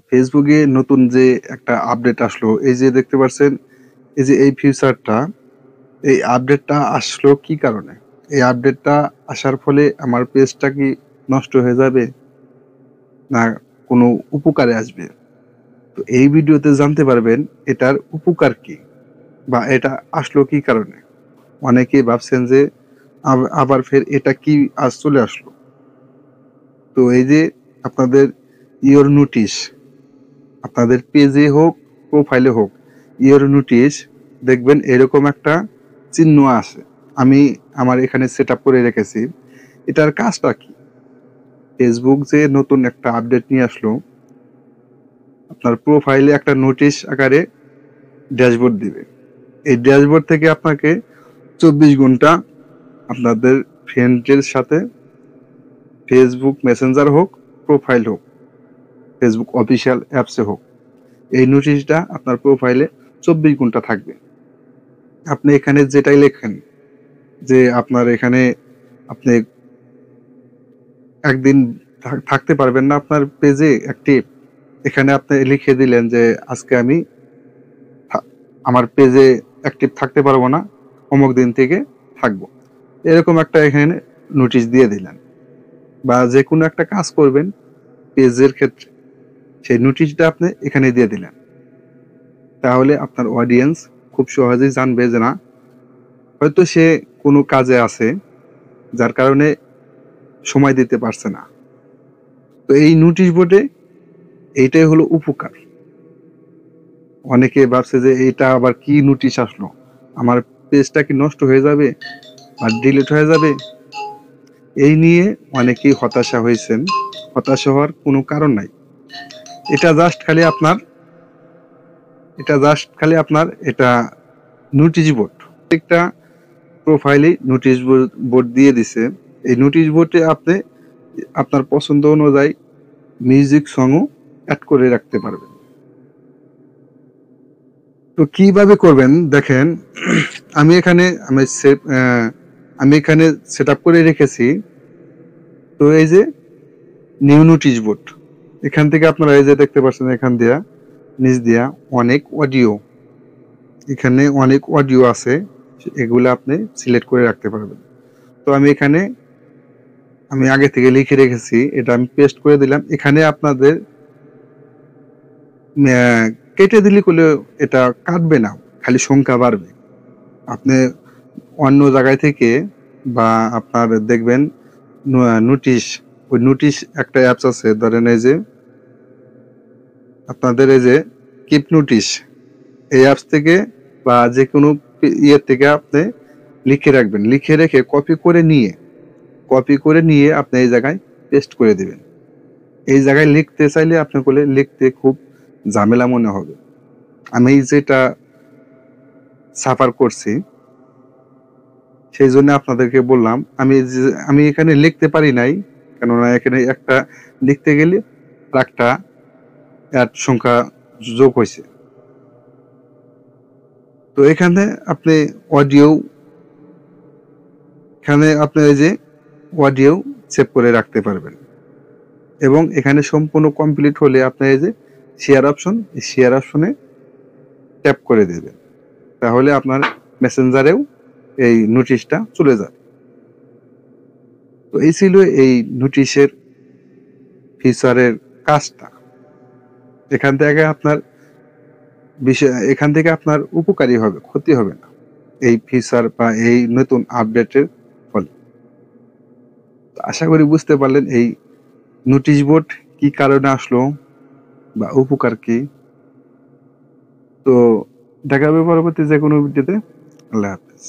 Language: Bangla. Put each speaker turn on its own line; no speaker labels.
ফেসবুকে নতুন যে একটা আপডেট আসলো, এই যে দেখতে পাচ্ছেন, এই যে এই ফিচারটা, এই আপডেটটা আসলো কি কারণে? এই আপডেটটা আসার ফলে আমার পেজটা কি নষ্ট হয়ে যাবে? না কোনো উপকারে আসবে? তো এই ভিডিওতে জানতে পারবেন এটার উপকার কি? বা এটা আসলো কি কারণে? অনেকেই ভাবছেন যে আবার ফের এটা কি আজ চলে আসলো? তো এই যে আপনাদের ইওর নোটিশ, আপনাদের পেজে হোক, প্রোফাইলে হোক, ইওর নোটিশ দেখবেন এরকম একটা চিহ্ন আছে। আমি আমার এখানে সেটআপ করে রেখেছি। এটার কাজটা কি? ফেসবুক যে নতুন একটা আপডেট নিয়ে আসলো, আপনার প্রোফাইলে একটা নোটিশ আকারে ড্যাশবোর্ড দিবে। এই ড্যাশবোর্ড থেকে আপনাকে 24 ঘন্টা আপনাদের ফ্রেন্ডের সাথে ফেসবুক মেসেঞ্জার হোক, প্রোফাইল হোক, ফেসবুক অফিসিয়াল অ্যাপসে হোক, এই নোটিশটা আপনার প্রোফাইলে 24 ঘন্টা থাকবে। আপনি এখানে যেটাই লেখেন যে আপনার এখানে আপনি একদিন থাকতে পারবেন না আপনার পেজে অ্যাক্টিভ, এখানে আপনি লিখে দিলেন যে আজকে আমি আমার পেজে অ্যাক্টিভ থাকতে পারবো না, অমুক দিন থেকে থাকবো, এরকম একটা এখানে নোটিশ দিয়ে দিলেন। বা যে কোনো একটা কাজ করবেন পেজের ক্ষেত্রে, সেই নোটিশটা আপনি এখানে দিয়ে দিলেন। তাহলে আপনার অডিয়েন্স খুব সহজেই জানবে যে না, হয়তো সে কোনো কাজে আছে যার কারণে সময় দিতে পারছে না। তো এই নোটিশ বোর্ডে এইটাই হলো উপকার। অনেকে ভাবছে যে এটা আবার কি নোটিশ আসলো, আমার পেজটা কি নষ্ট হয়ে যাবে আর ডিলিট হয়ে যাবে, এই নিয়ে অনেকেই হতাশা হয়েছেন। হতাশা হওয়ার কোনো কারণ নাই। এটা জাস্ট খালি আপনার এটা নোটিশ বোর্ড। প্রত্যেকটা প্রোফাইলে নোটিশ বোর্ড দিয়ে দিছে। এই নোটিশ বোর্ডে আপনি আপনার পছন্দ অনুযায়ী মিউজিক সংও অ্যাড করে রাখতে পারবেন। তো কিভাবে করবেন দেখেন, আমি এখানে সেট আপ করে রেখেছি। তো এই যে নিউ নোটিশ বোর্ড, এখান থেকে আপনারা এই যে দেখতে পাচ্ছেন, এখান দিয়া নিচ দিয়া এখানে অনেক অডিও আছে, এগুলো আপনি সিলেক্ট করে রাখতে পারবেন। তো আমি আগে থেকে লিখে রেখেছি, এটা আমি পেস্ট করে দিলাম। এখানে আপনাদের কেটে দিলে করলে এটা কাটবে না, খালি সংখ্যা বাড়বে। আপনি অন্য জায়গায় থেকে বা আপনার দেখবেন নোটিশ, ওই নোটিশ একটা অ্যাপস আছে, ধরেন এই যে আপনাদের এই যে কিপ নোটিশ, এই অ্যাপস থেকে বা যে কোনো ইয়ে থেকে আপনি লিখে রাখবেন। লিখে রেখে কপি করে নিয়ে আপনি এই জায়গায় পেস্ট করে দিবেন। এই জায়গায় লিখতে চাইলে আপনি করলে লিখতে খুব ঝামেলা মনে হবে। আমি যেটা সাফার করছি সেই জন্য আপনাদেরকে বললাম। আমি এখানে লিখতে পারি নাই, কেননা এখানে একটা লিখতে গেলে একটা অ্যাড সংখ্যা যোগ হয়েছে। তো এখানে আপনি অডিও এই যে অডিও সেভ করে রাখতে পারবেন। এবং এখানে সম্পূর্ণ কমপ্লিট হলে আপনি এই যে শেয়ার অপশনে ট্যাপ করে দেবেন। তাহলে আপনার মেসেঞ্জারেও এই নোটিশটা চলে যাবে। তো এই ছিল এই নোটিশের ফিচারের কাজটা। এখান থেকে আপনার উপকারী হবে, ক্ষতি হবে না এই ফিচার বা এই নতুন আপডেটের ফলে। আশা করি বুঝতে পারলেন এই নোটিশ বোর্ড কি কারণে আসলো বা উপকার কি। তো দেখা হবে পরবর্তী যে কোনো ভিডিওতে। আল্লাহ হাফেজ।